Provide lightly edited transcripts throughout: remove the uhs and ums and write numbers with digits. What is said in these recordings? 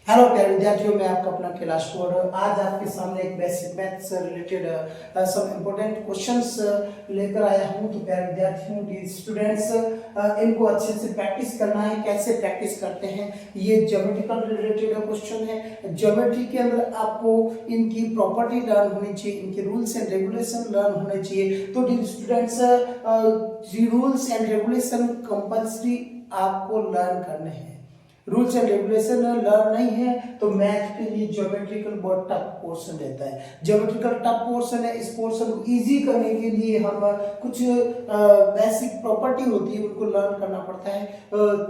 Hello प्यारे विद्यार्थियों, मैं आपका अपना कैलाश कोर आज आपके सामने एक बेसिक मैथ से रिलेटेड सम इम्पोर्टेंट क्वेश्चंस लेकर आया हूं। तो प्यारे विद्यार्थियों की स्टूडेंट्स इनको अच्छे से प्रैक्टिस करना है। कैसे प्रैक्टिस करते हैं, ये ज्योमेट्रिकल रिलेटेड क्वेश्चन है। ज्योमेट्री के अंदर आपको इनकी प्रॉपर्टी लर्न होनी चाहिए, इनके रूल्स एंड रेगुलेशन लर्न होने चाहिए। तो dear students, rules and regulation compulsory आपको लर्न करने हैं। रूल्स एंड रेगुलेशन लर्न नहीं है तो मैथ के लिए ज्योमेट्रिकल बहुत टफ पोर्शन रहता है। ज्योमेट्रिकल टफ पोर्शन है, इस पोर्शन को इजी करने के लिए हम कुछ बेसिक प्रॉपर्टी होती है उनको लर्न करना पड़ता है।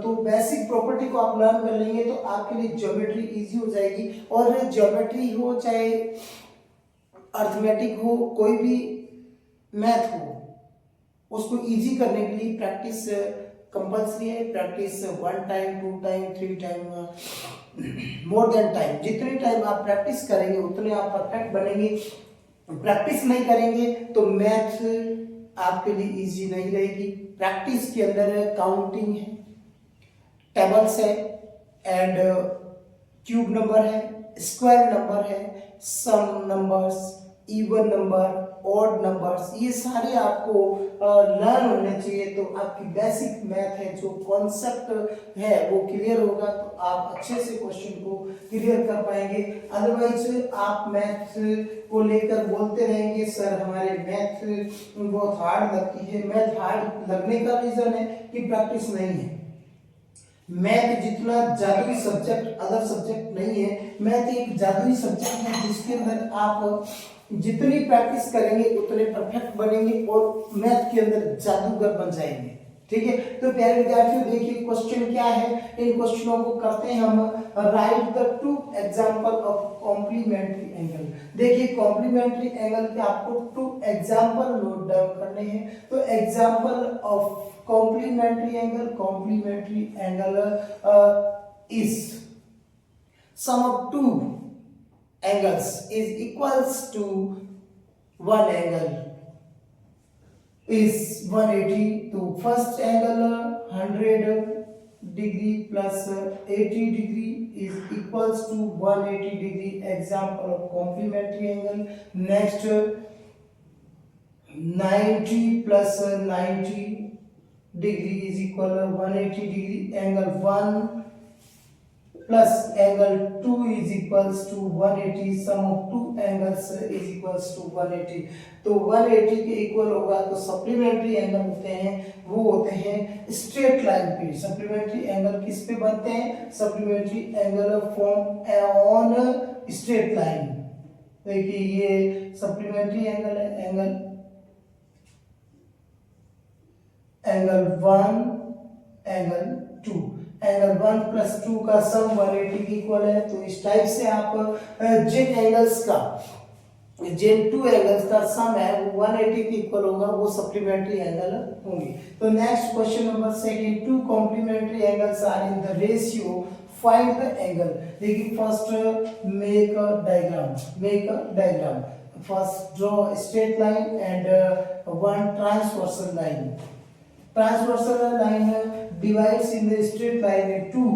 तो बेसिक प्रॉपर्टी को आप लर्न कर लेंगे तो आपके लिए ज्योमेट्री इजी हो जाएगी। और ज्योमेट्री हो चाहे अर्थमेटिक हो, कोई भी मैथ हो, उसको इजी करने के लिए प्रैक्टिस कंपल्सरी है। Practice 1 time 2 time 3 time more than time. जितने टाइम आप प्रैक्टिस करेंगे उतने आप परफेक्ट बनेंगे। प्रैक्टिस नहीं करेंगे तो मैथ आपके लिए इजी नहीं रहेगी। प्रैक्टिस के अंदर काउंटिंग है, टेबल्स है एंड क्यूब नंबर है, स्क्वायर नंबर है, some numbers, even number, odd numbers, ये सारे आपको लर्न होने चाहिए। तो आपकी बेसिक मैथ है, जो कॉन्सेप्ट है वो क्लियर होगा तो आप अच्छे से क्वेश्चन को क्लियर कर पाएंगे। अदरवाइज आप मैथ को लेकर बोलते रहेंगे सर हमारे मैथ बहुत हार्ड लगती है। मैथ हार्ड लगने का रीजन है कि प्रैक्टिस नहीं है। मैथ जितना जादुई सब्जेक्ट अदर सब्जेक्ट नहीं है, मैथ एक जादुई सब्जेक्ट है जिसके अंदर आप जितनी प्रैक्टिस करेंगे उतने परफेक्ट बनेंगे और मैथ के अंदर जादूगर बन जाएंगे। ठीक है, तो प्यारे विद्यार्थियों देखिए क्वेश्चन क्या है। इन क्वेश्चनों को करते हैं हम। Right the two example of complementary angle. देखिए कॉम्प्लीमेंट्री एंगल के आपको 2 एग्जांपल नोट डाउन करने हैं। तो example of complementary angle is sum of 2 angles is equals to one angle is 180. तो first angle 100 degree plus 80 degree is equals to 180 degree. Example of complementary angle. Next 90 plus 90 degree is equal 180 degree. Angle 1 plus angle 2 is equals to 180. sum of 2 angles is equals to 180। तो 180 के equal होगा तो supplementary angle होते हैं वो होते हैं straight line पे। सप्लीमेंट्री एंगल किस पे बनते हैं? Supplementary angle form on straight line. देखिए ये सप्लीमेंट्री एंगल है, एंगल 1 एंगल 2। एंगल 1 प्लस 2 का सम 180 के इक्वल है। तो इस टाइप से आप जिन एंगल्स का जिन 2 एंगल्स का सम है वो 180 के इक्वल होगा, वो सप्लीमेंट्री एंगल होंगे। तो next question number second, 2 complementary angles are in the ratio, find the angle. देखिए first make a diagram. First draw straight line and one transversal line. Transversal line divides in the straight line in 2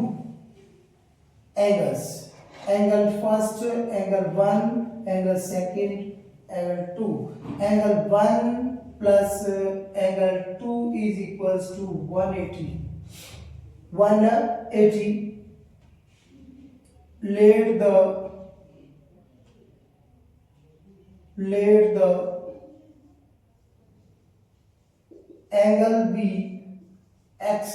angles. Angle first, angle 1, angle second, angle 2. Angle 1 plus angle 2 is equals to 180. 180. Let the angle be x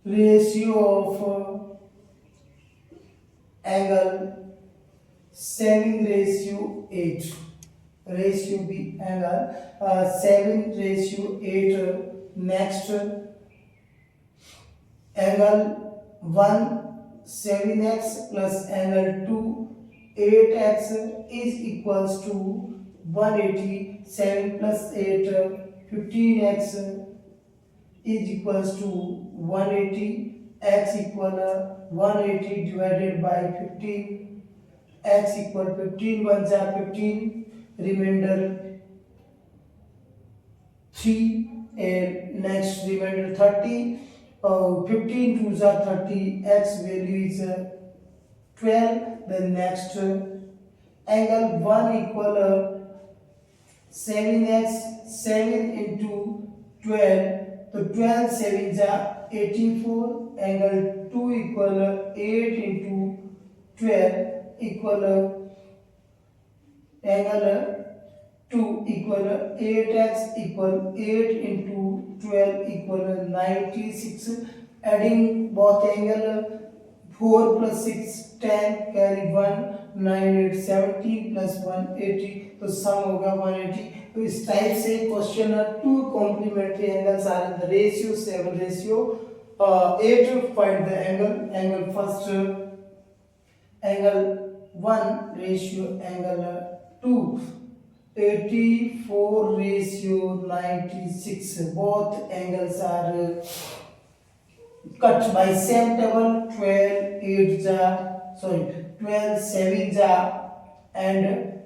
ratio of angle 7:8. Ratio be angle 7:8. Next angle 1 7x plus angle 2 8x is equals to 180. 7 plus 8 15x is equals to 180. x equal 180 divided by 15. x equal 15 1 जा 15, remainder 3 and next remainder 30 15 2s are 30, x value is 12. Then next angle 1 equal 7x, 7 into 12, तो 12 7 जा 84. Angle 2 equal 8 into 12 equal angle 2 equal 8x equal 8 into 12 equal 96. Adding both angle 4 plus 6 10 carry 1 9 8 17 plus 1 80. तो सम होगा 180. तो इस type से question है. Two complementary angles are in the ratio 7:8. Find the angle first angle 1 ratio angle 2. 84:96. both angles are cut by same table. 12 8 जा 12 7 जा and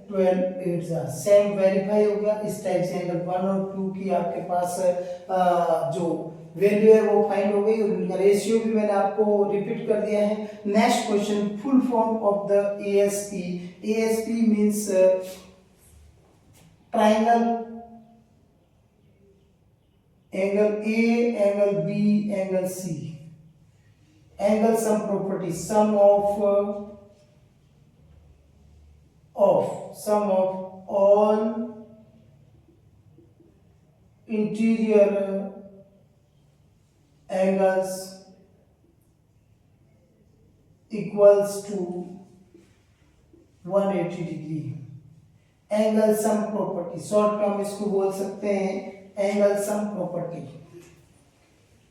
12 8 जा same verify हो गया. इस टाइप से एंगल 1 और 2 की आपके पास जो वैल्यू है वो फाइंड हो गई और उनका रेशियो भी मैंने आपको रिपीट कर दिया है. Next question, full form of the ASP. ASP means triangle, angle A, angle B, angle C. Angle sum property, sum of all interior angles equals to 180 degree. Angle sum property, short में हम इसको बोल सकते हैं angle sum property.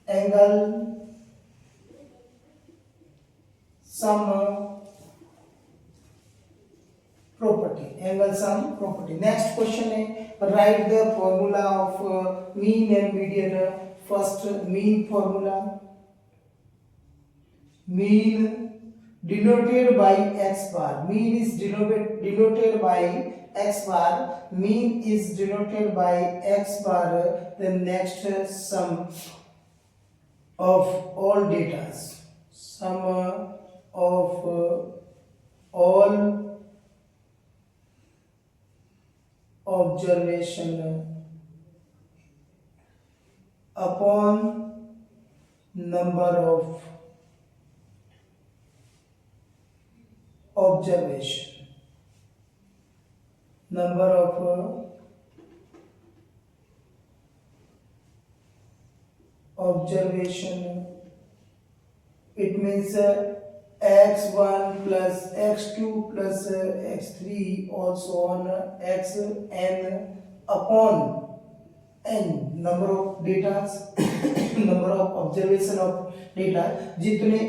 Angle sum property, angle sum property. Next question है, write the formula of mean and median. First mean formula. Mean denoted by x bar. Mean is denoted by x bar. Mean is denoted by x bar. The next sum of all data. Sum of all observation upon number of observation. Number of observation, it means x1 plus x2 plus x3 also on xn upon n number of data. number of observation of data. जितने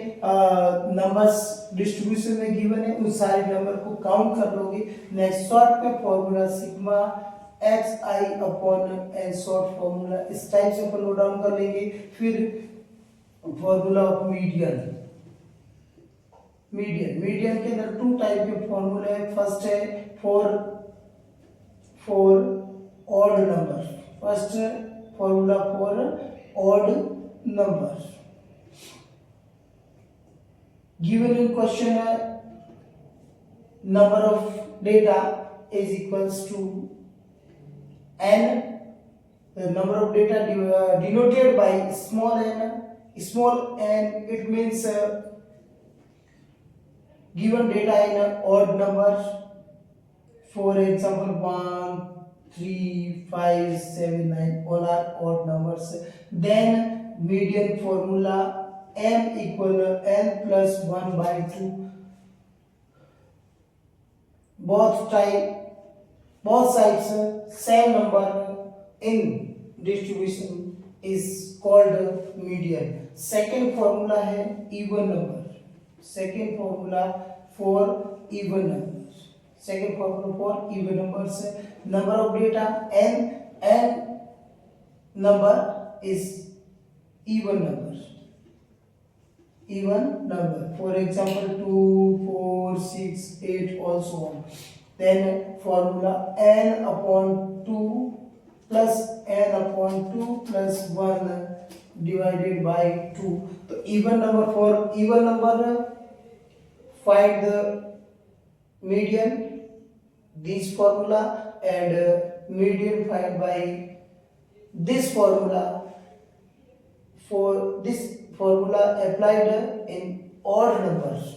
numbers distribution में given है उन सारे number को count कर लोगे. Next short में formula sigma xi upon n short formula. इस टाइप से अपन नोट डाउन कर लेंगे. फिर फॉर्मूला ऑफ मीडियन. मीडियन के अंदर टू टाइप के फॉर्मूले है. फर्स्ट है for odd number. First formula for odd number. given in question है number of data is equals to n. the number of data denoted by small n. It means given data in odd numbers. For example 1 3 5 7 9 all are odd numbers. Then median formula m equal n plus 1 by 2. both sides same number in distribution is called median. second formula है even number. second formula for even numbers. number of data n number is even number. For example 2 4 6 8 also on. Then formula n upon 2 plus n upon 2 plus 1 divided by 2. तो even number, for even number find the median, this formula, and median find by this formula. For this formula applied in odd numbers,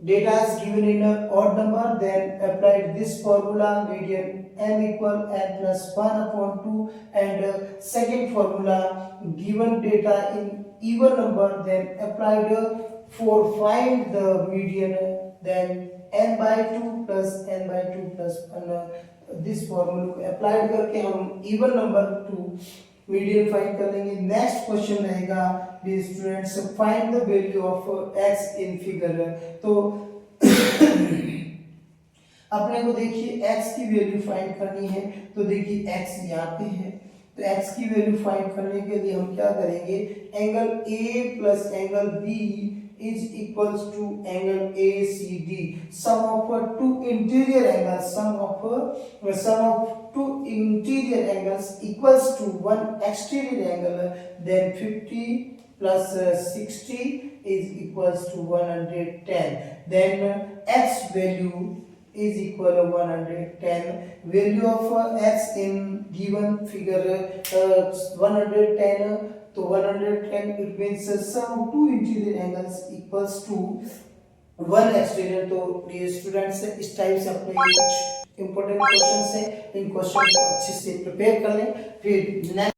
data is given in an odd number, then applied this formula, median m equal n plus 1 upon 2, and second formula, given data in even number, then applied for find the median, then n by 2 plus n by 2 plus 1, this formula को applied करके हम even number two median find कर लेंगे। Next question रहेगा students, find the value of x in figure. तो अपने को देखिए x की वैल्यू फाइंड करनी है, तो देखिए x यहाँ पे है, तो x की वैल्यू फाइंड करने के लिए हम क्या करेंगे, angle A plus angle B is equals to angle ACD, sum of two interior angles, sum of two interior angles equals to one exterior angle, then 50 plus 60 is equals to 110, then x value is equal to 110, value of x in given figure 110, तो 110 it means sum of two interior angles equals to one exterior। तो ये students इस type से अपने कुछ important question है, इन question को अच्छे से प्रिपेयर कर लें। फिर